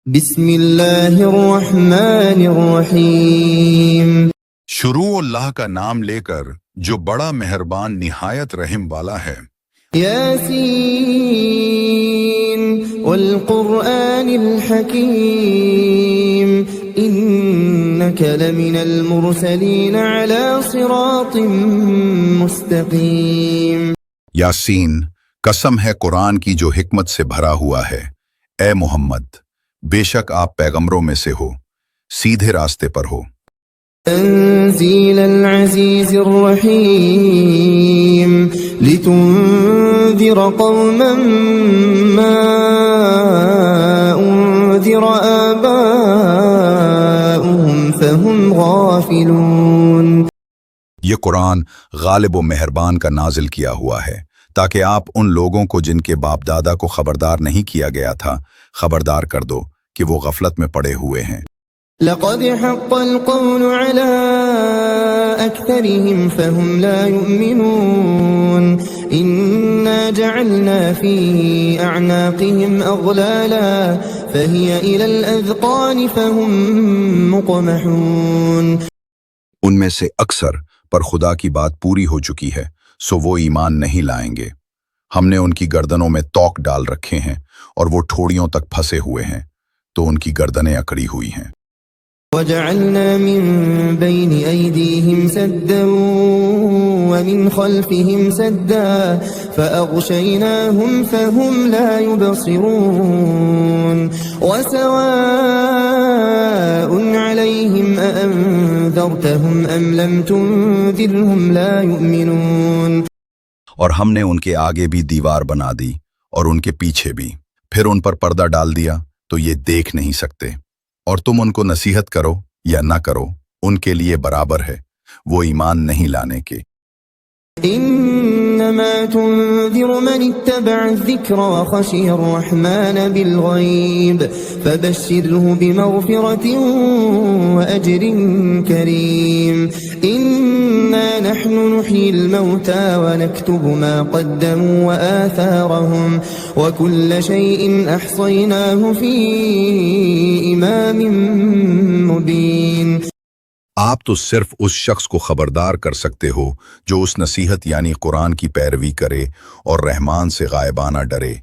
بسم اللہ الرحمن الرحیم۔ شروع اللہ کا نام لے کر جو بڑا مہربان نہایت رحم والا ہے۔ یاسین والقرآن الحکیم انک لمن المرسلین علی صراط مستقیم۔ یاسین، قسم ہے قرآن کی جو حکمت سے بھرا ہوا ہے۔ اے محمد، بے شک آپ پیغمبروں میں سے ہو، سیدھے راستے پر ہو۔ تنزیل العزیز الرحیم لتنذر قوما ما انذر آباؤهم فهم غافلون۔ یہ قرآن غالب و مہربان کا نازل کیا ہوا ہے تاکہ آپ ان لوگوں کو جن کے باپ دادا کو خبردار نہیں کیا گیا تھا خبردار کر دو کہ وہ غفلت میں پڑے ہوئے ہیں۔ لقد حق القول على أكثرهم فهم لا يؤمنون إنا جعلنا في أعناقهم أغلالا فهي إلى الأذقان فهم مقمحون۔ ان میں سے اکثر پر خدا کی بات پوری ہو چکی ہے سو وہ ایمان نہیں لائیں گے۔ ہم نے ان کی گردنوں میں توق ڈال رکھے ہیں اور وہ ٹھوڑیوں تک پھنسے ہوئے ہیں تو ان کی گردنیں اکڑی ہوئی ہیں۔ وجعلنا من بين أيديهم سدا ومن خلفهم سدا فأغشيناهم فهم لا يبصرون وسواء عليهم أأنذرتهم أم لم تنذرهم لا يؤمنون۔ اور ہم نے ان کے آگے بھی دیوار بنا دی اور ان کے پیچھے بھی، پھر ان پر پردہ ڈال دیا تو یہ دیکھ نہیں سکتے، اور تم ان کو نصیحت کرو یا نہ کرو ان کے لیے برابر ہے، وہ ایمان نہیں لانے کے۔ انما تنذر من اتبع الذکر وخشی الرحمن بالغیب فبشره بمغفرة واجر کریم۔ انا نحن نحيي الموتى ونكتب ما قدموا وآثارهم وكل شيء احصيناه في امام مبين۔ آپ تو صرف اس شخص کو خبردار کر سکتے ہو جو اس نصیحت یعنی قرآن کی پیروی کرے اور رحمان سے غائبانہ ڈرے،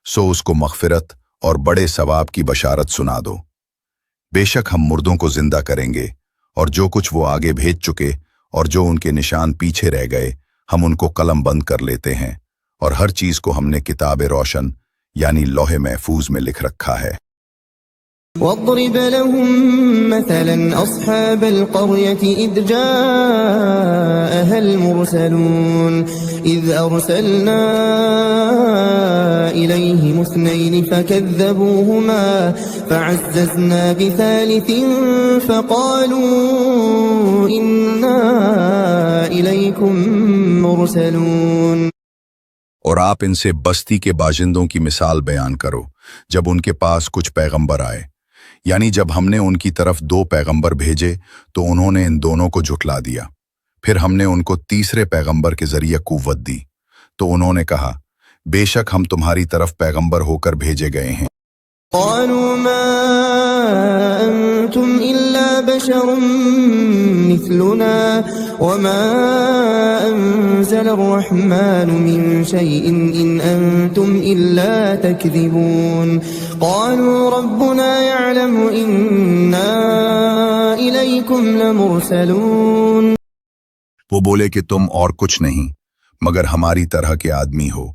سو اس کو مغفرت اور بڑے ثواب کی بشارت سنا دو۔ بے شک ہم مردوں کو زندہ کریں گے، اور جو کچھ وہ آگے بھیج چکے اور جو ان کے نشان پیچھے رہ گئے ہم ان کو قلم بند کر لیتے ہیں، اور ہر چیز کو ہم نے کتاب روشن یعنی لوح محفوظ میں لکھ رکھا ہے۔ واضرب لهم مثلا أصحاب القرية إذ جاءها المرسلون إذ أرسلنا إليهم اثنين فكذبوهما فعززنا بثالث فقالوا إنا إليكم مرسلون۔ اور آپ ان سے بستی کے باشندوں کی مثال بیان کرو جب ان کے پاس کچھ پیغمبر آئے، یعنی جب ہم نے ان کی طرف 2 پیغمبر بھیجے تو انہوں نے ان دونوں کو جھٹلا دیا، پھر ہم نے ان کو تیسرے پیغمبر کے ذریعے قوت دی تو انہوں نے کہا بے شک ہم تمہاری طرف پیغمبر ہو کر بھیجے گئے ہیں۔ قالوا ما أنتم إلا بشر مثلنا وما أنزل الرحمن من شيء إن أنتم إلا تكذبون۔ قالوا ربنا يعلم إنا إليكم لمرسلون۔ وہ بولے کہ تم اور کچھ نہیں مگر ہماری طرح کے آدمی ہو،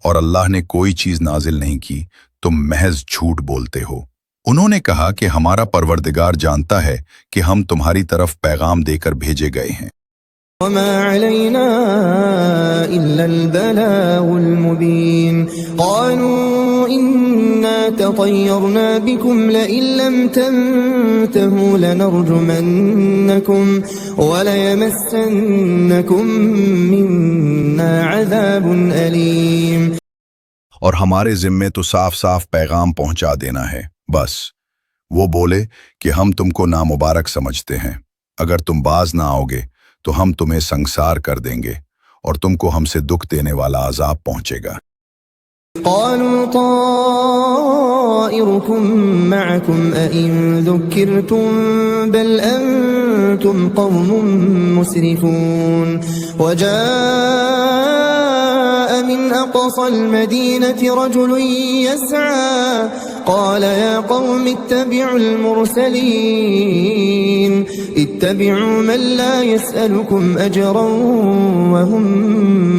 اور اللہ نے کوئی چیز نازل نہیں کی، تم محض جھوٹ بولتے ہو۔ انہوں نے کہا کہ ہمارا پروردگار جانتا ہے کہ ہم تمہاری طرف پیغام دے کر بھیجے گئے ہیں۔ وما علينا إلا البلاغ المبين۔ قالوا إنا تطيرنا بكم لئن لم تنتهوا لنرجمنكم وليمسنكم منا عذاب أليم۔ اور ہمارے ذمے تو صاف صاف پیغام پہنچا دینا ہے بس۔ وہ بولے کہ ہم تم کو نامبارک سمجھتے ہیں، اگر تم باز نہ آؤ گے تو ہم تمہیں سنگسار کر دیں گے اور تم کو ہم سے دکھ دینے والا عذاب پہنچے گا۔ قالوا طائركم معكم أئن ذكرتم بل أنتم قوم مسرفون وجاء من أقصى المدينة رجل يسعى قال يا قوم اتبعوا المرسلين اتبعوا من لا يسألكم أجرا وهم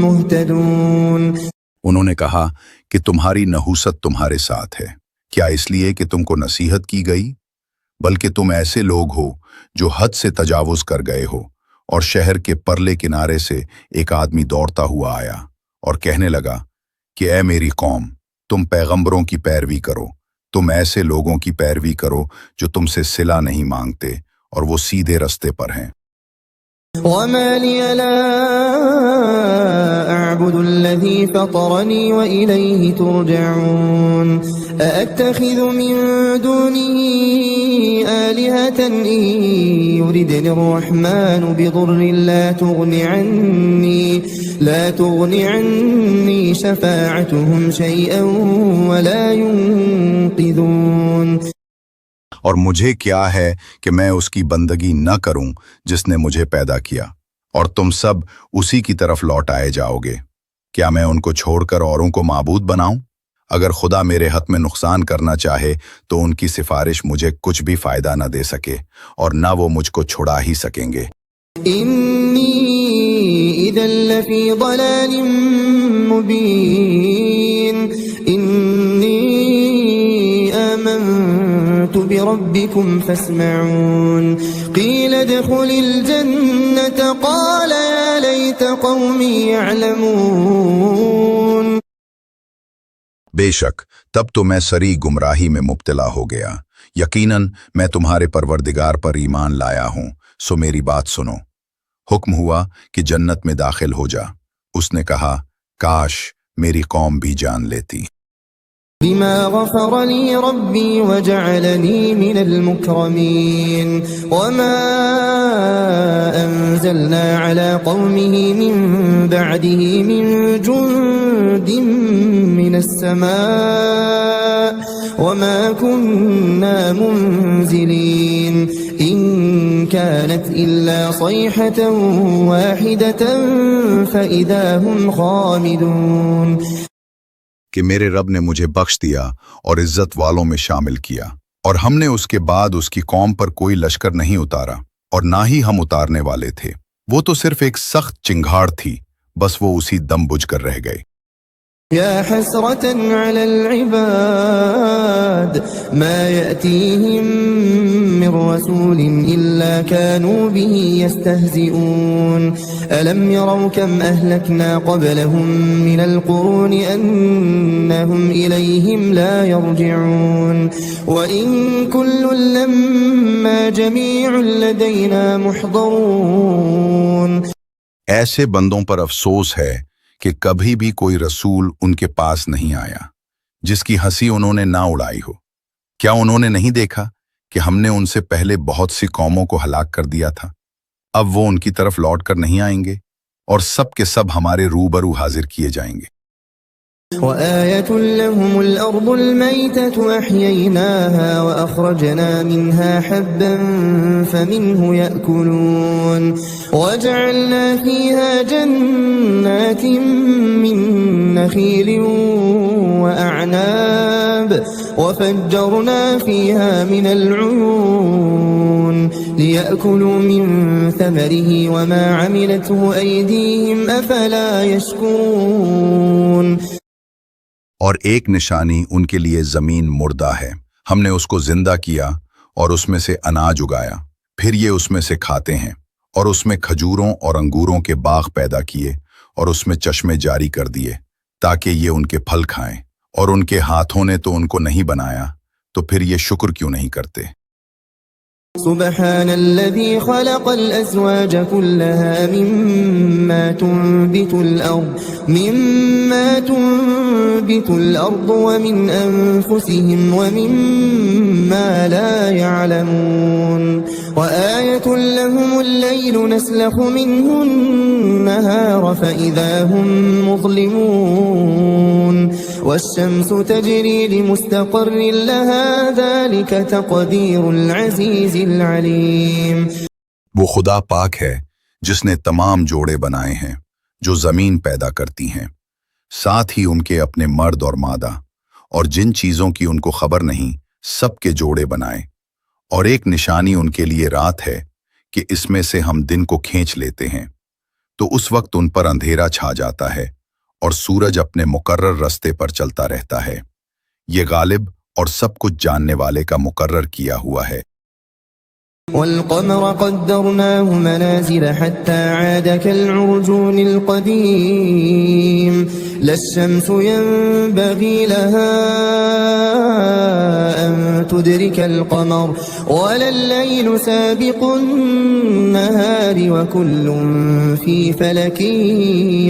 مهتدون. انہوں نے کہا کہ تمہاری نحوست تمہارے ساتھ ہے، کیا اس لیے کہ تم کو نصیحت کی گئی؟ بلکہ تم ایسے لوگ ہو جو حد سے تجاوز کر گئے ہو. اور شہر کے پرلے کنارے سے ایک آدمی دوڑتا ہوا آیا اور کہنے لگا کہ اے میری قوم، تم پیغمبروں کی پیروی کرو، تم ایسے لوگوں کی پیروی کرو جو تم سے صلہ نہیں مانگتے اور وہ سیدھے رستے پر ہیں. وما لي لا أعبد الذي فطرني وإليه ترجعون أأتخذ من دونه آلهة إن يردني الرحمن بضر لا تغني عني شفاعتهم شيئا ولا ينقذون. اور مجھے کیا ہے کہ میں اس کی بندگی نہ کروں جس نے مجھے پیدا کیا، اور تم سب اسی کی طرف لوٹ آئے جاؤ گے. کیا میں ان کو چھوڑ کر اوروں کو معبود بناؤں؟ اگر خدا میرے حق میں نقصان کرنا چاہے تو ان کی سفارش مجھے کچھ بھی فائدہ نہ دے سکے اور نہ وہ مجھ کو چھڑا ہی سکیں گے. انی اذا لفی ضلال مبین انی آمنت بربکم فاسمعون قیل ادخل الجنة قال یا لیت قومی یعلمون. بے شک تب تو میں سری گمراہی میں مبتلا ہو گیا. یقیناً میں تمہارے پروردگار پر ایمان لایا ہوں، سو میری بات سنو. حکم ہوا کہ جنت میں داخل ہو جا. اس نے کہا کاش میری قوم بھی جان لیتی. بما غفر لي ربي وجعلني من المكرمين وما أنزلنا على قومه من بعده من جند من السماء وما كنا منزلين إن كانت إلا صيحة واحدة فإذا هم خامدون. کہ میرے رب نے مجھے بخش دیا اور عزت والوں میں شامل کیا، اور ہم نے اس کے بعد اس کی قوم پر کوئی لشکر نہیں اتارا اور نہ ہی ہم اتارنے والے تھے. وہ تو صرف ایک سخت چنگھاڑ تھی، بس وہ اسی دم بجھ کر رہ گئے. يا حسرة على العباد ما يأتيهم من رسول إلا كانوا به يستهزئون ألم يروا كم أهلكنا قبلهم من القرون أنهم إليهم لا يرجعون وإن كل لما جميع لدينا محضرون. ایسے بندوں پر افسوس ہے کہ کبھی بھی کوئی رسول ان کے پاس نہیں آیا جس کی ہنسی انہوں نے نہ اڑائی ہو. کیا انہوں نے نہیں دیکھا کہ ہم نے ان سے پہلے بہت سی قوموں کو ہلاک کر دیا تھا؟ اب وہ ان کی طرف لوٹ کر نہیں آئیں گے اور سب کے سب ہمارے روبرو حاضر کیے جائیں گے. وآية لهم الأرض الميتة أحييناها وأخرجنا منها حبا فمنه يأكلون وجعلنا فيها جنات من نخيل وأعناب وفجرنا فيها من العيون ليأكلوا من ثمره وما عملته أيديهم أفلا يشكرون. اور ایک نشانی ان کے لیے زمین مردہ ہے، ہم نے اس کو زندہ کیا اور اس میں سے اناج اگایا، پھر یہ اس میں سے کھاتے ہیں، اور اس میں کھجوروں اور انگوروں کے باغ پیدا کیے اور اس میں چشمے جاری کر دیے تاکہ یہ ان کے پھل کھائیں، اور ان کے ہاتھوں نے تو ان کو نہیں بنایا، تو پھر یہ شکر کیوں نہیں کرتے؟ سبحان الذي خلق الأزواج كلها مما تنبت الأرض ومن أنفسهم ومما لا يعلمون وآية لهم الليل نسلخ منه النهار فإذا هم مظلمون والشمس تجري لمستقر لها ذلك تقدير العزيز العليم. وہ خدا پاک ہے جس نے تمام جوڑے بنائے ہیں جو زمین پیدا کرتی ہیں، ساتھ ہی ان کے اپنے مرد اور مادہ، اور جن چیزوں کی ان کو خبر نہیں سب کے جوڑے بنائے، اور ایک نشانی ان کے لیے رات ہے کہ اس میں سے ہم دن کو کھینچ لیتے ہیں تو اس وقت ان پر اندھیرا چھا جاتا ہے اور سورج اپنے مقرر رستے پر چلتا رہتا ہے۔ یہ غالب اور سب کچھ جاننے والے کا مقرر کیا ہوا ہے۔ والقمر قدرناه منازل حتى عاد كالعرجون القديم لا الشمس ينبغي لها أن تدرك القمر ولا الليل سابق النهار وكل في فلك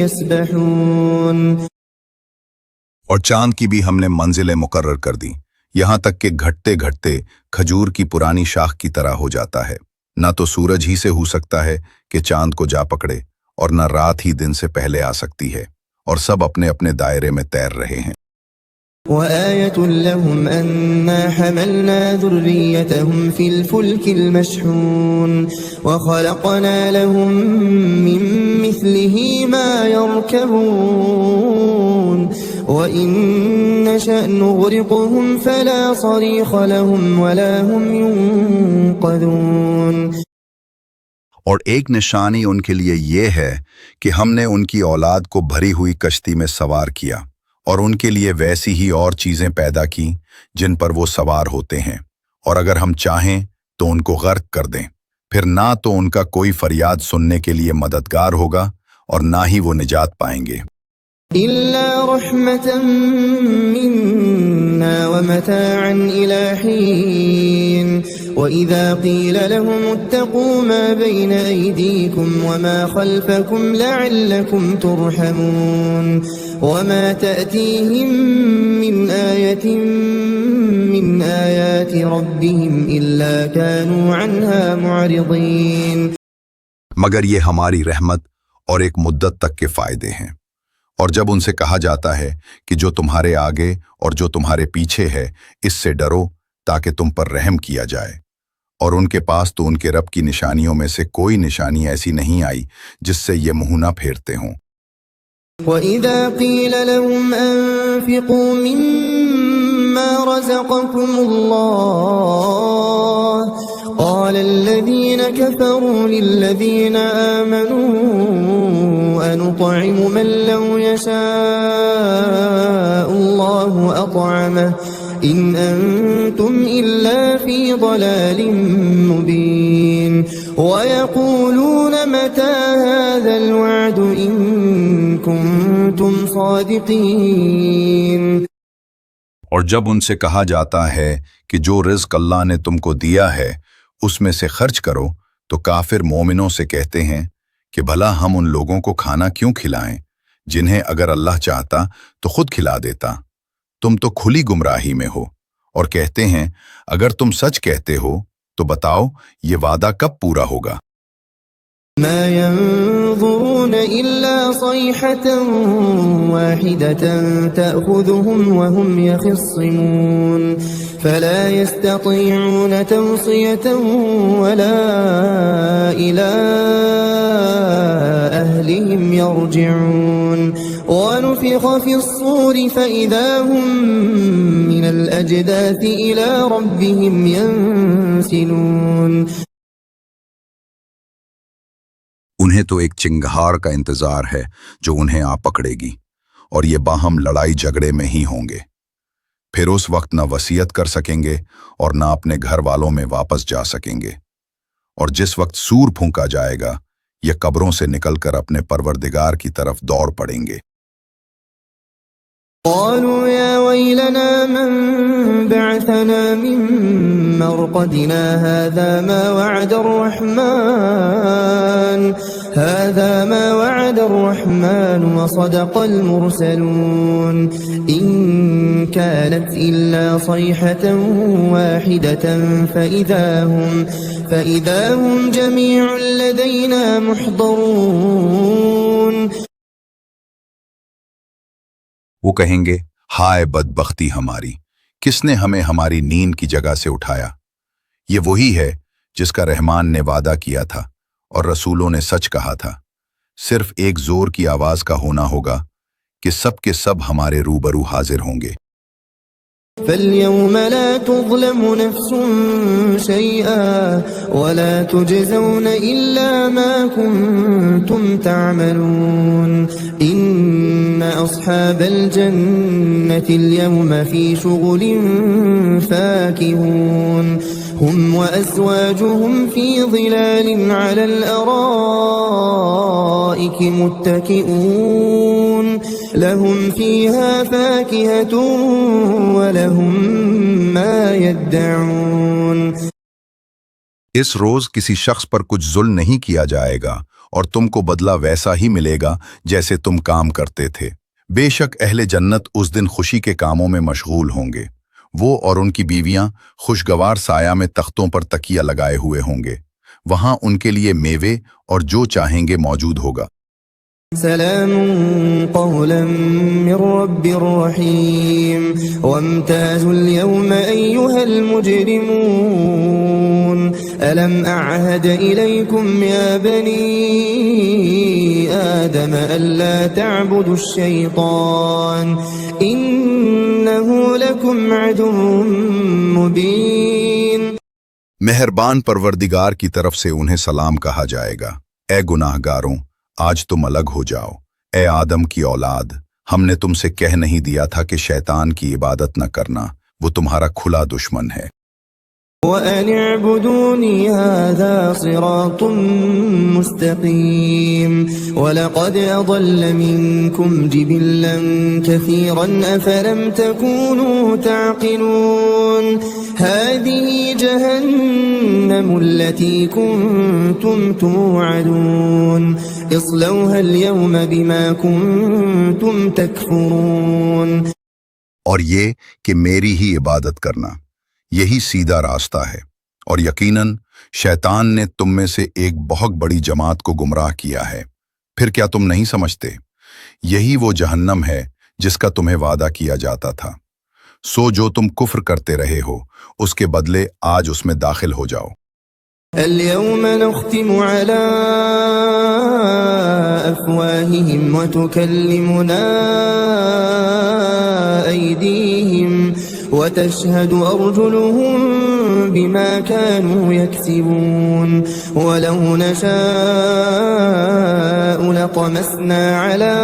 يسبحون۔ اور چاند کی بھی ہم نے منزلیں مقرر کر دی، یہاں تک کہ گھٹتے گھٹتے کھجور کی پرانی شاخ کی طرح ہو جاتا ہے۔ نہ تو سورج ہی سے ہو سکتا ہے کہ چاند کو جا پکڑے، اور نہ رات ہی دن سے پہلے آ سکتی ہے، اور سب اپنے اپنے دائرے میں تیر رہے ہیں۔ وآية لهم أنا حملنا ذريتهم في الفلك المشحون وخلقنا لهم من مثله ما يركبون وإن نشأ نغرقهم فلا صريخ لهم ولا هم ينقذون۔ اور ایک نشانی ان کے لیے یہ ہے کہ ہم نے ان کی اولاد کو بھری ہوئی کشتی میں سوار کیا، اور ان کے لیے ویسی ہی اور چیزیں پیدا کی جن پر وہ سوار ہوتے ہیں، اور اگر ہم چاہیں تو ان کو غرق کر دیں، پھر نہ تو ان کا کوئی فریاد سننے کے لیے مددگار ہوگا اور نہ ہی وہ نجات پائیں گے۔ إلا رحمة منا ومتاعا إلى حين وإذا قيل لهم اتقوا ما بين أيديكم وما خلفكم لعلكم ترحمون وما تأتيهم من آية من آيات ربهم إلا كانوا عنها معرضين۔ مگر یہ ہماری رحمت اور ایک مدت تک کے فائدے ہیں، اور جب ان سے کہا جاتا ہے کہ جو تمہارے آگے اور جو تمہارے پیچھے ہے اس سے ڈرو تاکہ تم پر رحم کیا جائے، اور ان کے پاس تو ان کے رب کی نشانیوں میں سے کوئی نشانی ایسی نہیں آئی جس سے یہ منہ نہ پھیرتے ہوں۔ وَإِذَا قِيلَ لَهُمْ أَنفِقُوا مِمَّا رَزَقَكُمُ اللَّهُ قَالَ الَّذِينَ كَفَرُوا لِلَّذِينَ آمَنُوا أَنُطْعِمُ مَن لَّوْ يَشَاءُ اللَّهُ أَطْعَمَهُ إِنْ أَنتُمْ إِلَّا فِي ضَلَالٍ مُّبِينٍ وَيَقُولُونَ مَتَى هَذَا الْوَعْدُ إِن كُنتُمْ صَادِقِينَ۔ اور جب ان سے کہا جاتا ہے کہ جو رزق اللہ نے تم کو دیا ہے اس میں سے خرچ کرو، تو کافر مومنوں سے کہتے ہیں کہ بھلا ہم ان لوگوں کو کھانا کیوں کھلائیں جنہیں اگر اللہ چاہتا تو خود کھلا دیتا۔ تم تو کھلی گمراہی میں ہو، اور کہتے ہیں اگر تم سچ کہتے ہو تو بتاؤ یہ وعدہ کب پورا ہوگا؟ ما ينظرون إلا صيحة واحدة تأخذهم وهم يخصمون فلا يستطيعون توصية ولا إلى أهلهم يرجعون ونفخ في الصور فإذا هم من الأجداث إلى ربهم ينسلون۔ انہیں تو ایک چنگھار کا انتظار ہے جو انہیں آ پکڑے گی، اور یہ باہم لڑائی جھگڑے میں ہی ہوں گے۔ پھر اس وقت نہ وصیت کر سکیں گے اور نہ اپنے گھر والوں میں واپس جا سکیں گے، اور جس وقت سور پھونکا جائے گا یہ قبروں سے نکل کر اپنے پروردگار کی طرف دوڑ پڑیں گے۔ قالوا يا ويلنا من بعثنا من مرقدنا هذا ما وعد الرحمن وصدق المرسلون إن كانت إلا صيحة واحدة فإذا هم جميع لدينا محضرون۔ وہ کہیں گے ہائے بدبختی ہماری، کس نے ہمیں ہماری نیند کی جگہ سے اٹھایا؟ یہ وہی ہے جس کا رحمان نے وعدہ کیا تھا اور رسولوں نے سچ کہا تھا۔ صرف ایک زور کی آواز کا ہونا ہوگا کہ سب کے سب ہمارے روبرو حاضر ہوں گے۔ فَالْيَوْمَ لَا تُظْلَمُ نَفْسٌ شَيْئًا وَلَا تُجْزَوْنَ إِلَّا مَا كُنتُمْ تَعْمَلُونَ إِنَّ أَصْحَابَ الْجَنَّةِ الْيَوْمَ فِي شُغُلٍ فَاكِهُونَ هُمْ وَأَزْوَاجُهُمْ فِي ظِلَالٍ عَلَى الْأَرَائِكِ مُتَّكِئُونَ لَهُمْ فِيهَا فَاكِهَةٌ وَلَهُمْ مَا يَدَّعُونَ۔ اس روز کسی شخص پر کچھ ظلم نہیں کیا جائے گا اور تم کو بدلہ ویسا ہی ملے گا جیسے تم کام کرتے تھے۔ بے شک اہل جنت اس دن خوشی کے کاموں میں مشغول ہوں گے۔ وہ اور ان کی بیویاں خوشگوار سایہ میں تختوں پر تکیہ لگائے ہوئے ہوں گے۔ وہاں ان کے لیے میوے اور جو چاہیں گے موجود ہوگا۔ سلام قولا من رب رحیم وامتازوا اليوم أيها المجرمون ألم أعهد إليكم يا بني آدم ألا تعبدوا الشيطان إنه لكم عدو مبين۔ مہربان پروردگار کی طرف سے انہیں سلام کہا جائے گا۔ اے گناہ گاروں، آج تم الگ ہو جاؤ۔ اے آدم کی اولاد، ہم نے تم سے کہہ نہیں دیا تھا کہ شیطان کی عبادت نہ کرنا، وہ تمہارا کھلا دشمن ہے۔ وَأَنِ اعْبُدُونِي هَذَا صِرَاطٌ مُسْتَقِيمٌ وَلَقَدْ أَضَلَّ مِنكُمْ جِبِلًّا كَثِيرًا أَفَلَمْ تَكُونُوا تَعْقِلُونَ هَذِهِ جَهَنَّمُ الَّتِي كُنتُمْ تُوعَدُونَ اصْلَوْهَا الْيَوْمَ بِمَا كُنتُمْ تَكْفُرُونَ۔ اور یہ کہ میری ہی عبادت کرنا، یہی سیدھا راستہ ہے، اور یقیناً شیطان نے تم میں سے ایک بہت بڑی جماعت کو گمراہ کیا ہے۔ پھر کیا تم نہیں سمجھتے؟ یہی وہ جہنم ہے جس کا تمہیں وعدہ کیا جاتا تھا۔ سو جو تم کفر کرتے رہے ہو اس کے بدلے آج اس میں داخل ہو جاؤ۔ اليوم نختم على أفواههم وتكلمنا أيديهم وتشهد أرجلهم بما كانوا يكسبون ولو نشاء لطمسنا على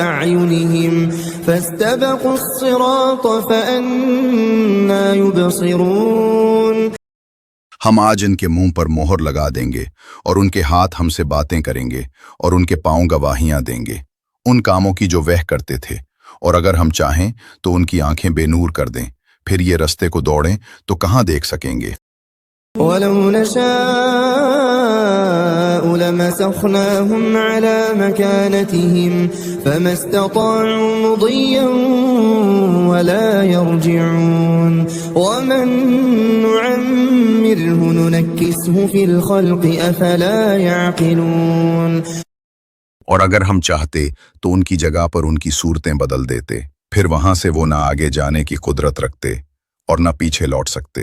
أعينهم فاستبقوا الصراط فأنى يبصرون۔ ہم آج ان کے منہ پر مہر لگا دیں گے اور ان کے ہاتھ ہم سے باتیں کریں گے اور ان کے پاؤں گواہیاں دیں گے ان کاموں کی جو وہ کرتے تھے، اور اگر ہم چاہیں تو ان کی آنکھیں بے نور کر دیں، پھر یہ رستے کو دوڑیں تو کہاں دیکھ سکیں گے۔ وَلَوْ نَشَاءُ لَمَسَخْنَاهُمْ عَلَى مَكَانَتِهِمْ فَمَا اسْتَطَاعُوا مُضِيًّا وَلَا يَرْجِعُونَ وَمَن نُّعَمِّرْهُ نُنَكِّسْهُ فِي الْخَلْقِ أَفَلَا يَعْقِلُونَ۔ اور اگر ہم چاہتے تو ان کی جگہ پر ان کی صورتیں بدل دیتے، پھر وہاں سے وہ نہ آگے جانے کی قدرت رکھتے اور نہ پیچھے لوٹ سکتے،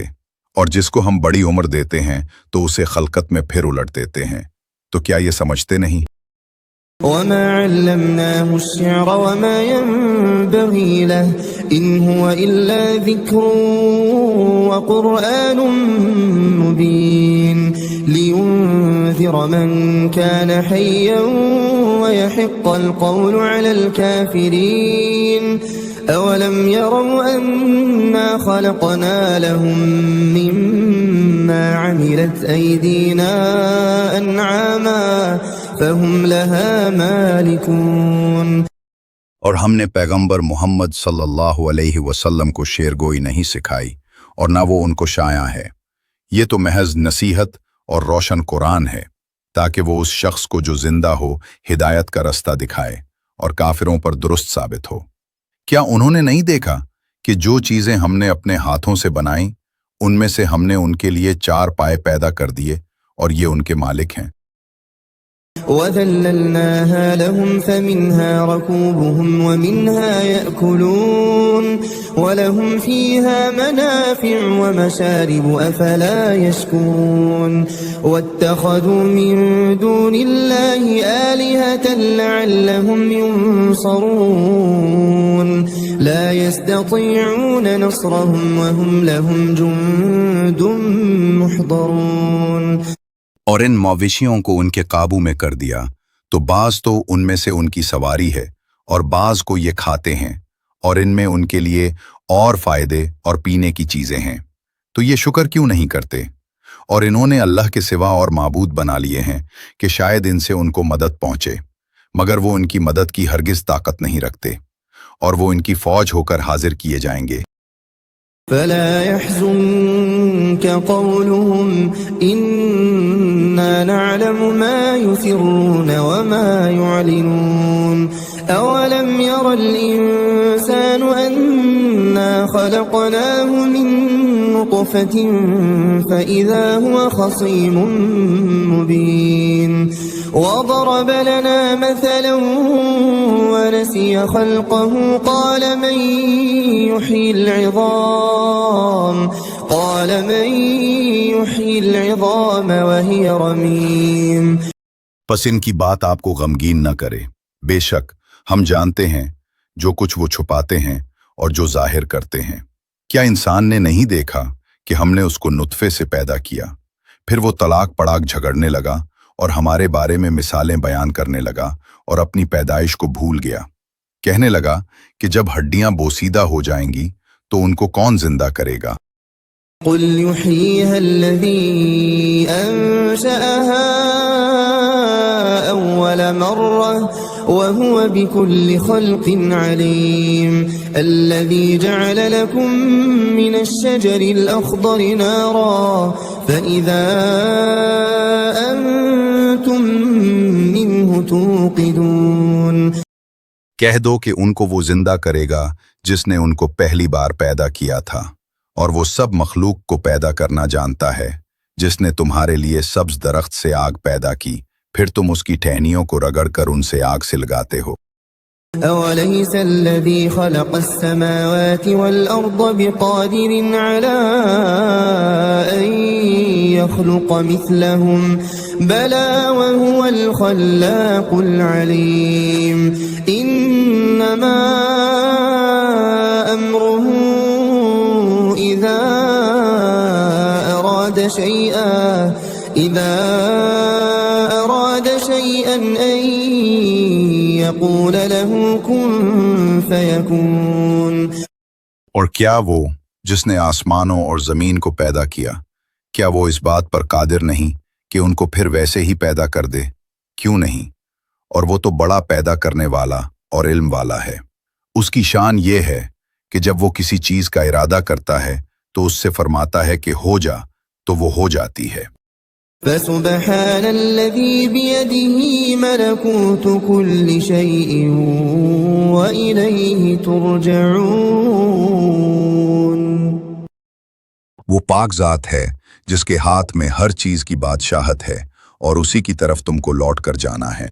اور جس کو ہم بڑی عمر دیتے ہیں تو اسے خلقت میں پھر الٹ دیتے ہیں، تو کیا یہ سمجھتے نہیں؟ وَمَا عَلَّمْنَاهُ الشِّعْرَ وَمَا يَنبَغِي لَهُ إِنْ هُوَ إِلَّا ذِكْرٌ وَقُرْآنٌ مُبِينٌ لِيُنذِرَ مَن كَانَ حَيًّا وَيَحِقَّ الْقَوْلُ عَلَى الْكَافِرِينَ أَوَلَمْ يَرَوْا أَنَّا خَلَقْنَا لَهُم مِّمَّا عَمِلَتْ أَيْدِينَا أَنْعَامًا فَهُمْ لَهَا مَالِكُونَ۔ اور ہم نے پیغمبر محمد صلی اللہ علیہ وسلم کو شعر گوئی نہیں سکھائی اور نہ وہ ان کو شایع ہے، یہ تو محض نصیحت اور روشن قرآن ہے تاکہ وہ اس شخص کو جو زندہ ہو ہدایت کا رستہ دکھائے اور کافروں پر درست ثابت ہو۔ کیا انہوں نے نہیں دیکھا کہ جو چیزیں ہم نے اپنے ہاتھوں سے بنائیں ان میں سے ہم نے ان کے لیے 4 پائے پیدا کر دیے اور یہ ان کے مالک ہیں؟ وذللناها لهم فمنها ركوبهم ومنها يأكلون ولهم فيها منافع ومشارب أفلا يشكرون واتخذوا من دون الله آلهة لعلهم ينصرون لا يستطيعون نصرهم وهم لهم جند محضرون. اور ان مویشیوں کو ان کے قابو میں کر دیا تو بعض تو ان میں سے ان کی سواری ہے اور بعض کو یہ کھاتے ہیں اور ان میں ان کے لیے اور فائدے اور پینے کی چیزیں ہیں، تو یہ شکر کیوں نہیں کرتے؟ اور انہوں نے اللہ کے سوا اور معبود بنا لیے ہیں کہ شاید ان سے ان کو مدد پہنچے، مگر وہ ان کی مدد کی ہرگز طاقت نہیں رکھتے اور وہ ان کی فوج ہو کر حاضر کیے جائیں گے. فلا يحزنك قولهم إنا نعلم ما يسرون وما يعلنون أولم ير الإنسان أنا خلقناه من نطفة فإذا هو خصيم مبين وضرب لنا مثلا ونسي خلقه قال من يحيي العظام وهي رميم. پس ان کی بات آپ کو غمگین نہ کرے، بے شک ہم جانتے ہیں جو کچھ وہ چھپاتے ہیں اور جو ظاہر کرتے ہیں. کیا انسان نے نہیں دیکھا کہ ہم نے اس کو نطفے سے پیدا کیا، پھر وہ طلاق پڑاک جھگڑنے لگا اور ہمارے بارے میں مثالیں بیان کرنے لگا اور اپنی پیدائش کو بھول گیا. کہنے لگا کہ جب ہڈیاں بوسیدہ ہو جائیں گی تو ان کو کون زندہ کرے گا؟ قل يحييها الذي أنشأها أول مرة وهو بكل خلق عليم الذي جعل لكم من الشجر الأخضر نارا فإذا أنتم منه توقدون. کہہ دو کہ ان کو وہ زندہ کرے گا جس نے ان کو پہلی بار پیدا کیا تھا، اور وہ سب مخلوق کو پیدا کرنا جانتا ہے، جس نے تمہارے لیے سبز درخت سے آگ پیدا کی، پھر تم اس کی ٹہنیوں کو رگڑ کر ان سے آگ سلگاتے ہو. أوليس الذي خلق السماوات والأرض بقادر على أن يخلق مثلهم بلى وهو الخلاق العليم. إنما أمره إذا أراد شيئا أن يقول له كن فيكون. اور کیا وہ جس نے آسمانوں اور زمین کو پیدا کیا، کیا وہ اس بات پر قادر نہیں کہ ان کو پھر ویسے ہی پیدا کر دے؟ کیوں نہیں؟ اور وہ تو بڑا پیدا کرنے والا اور علم والا ہے. اس کی شان یہ ہے کہ جب وہ کسی چیز کا ارادہ کرتا ہے تو اس سے فرماتا ہے کہ ہو جا، تو وہ ہو جاتی ہے. فسبحان الذي بيده ملكوت كل شيء وإليه ترجعون. وہ پاک ذات ہے جس کے ہاتھ میں ہر چیز کی بادشاہت ہے اور اسی کی طرف تم کو لوٹ کر جانا ہے.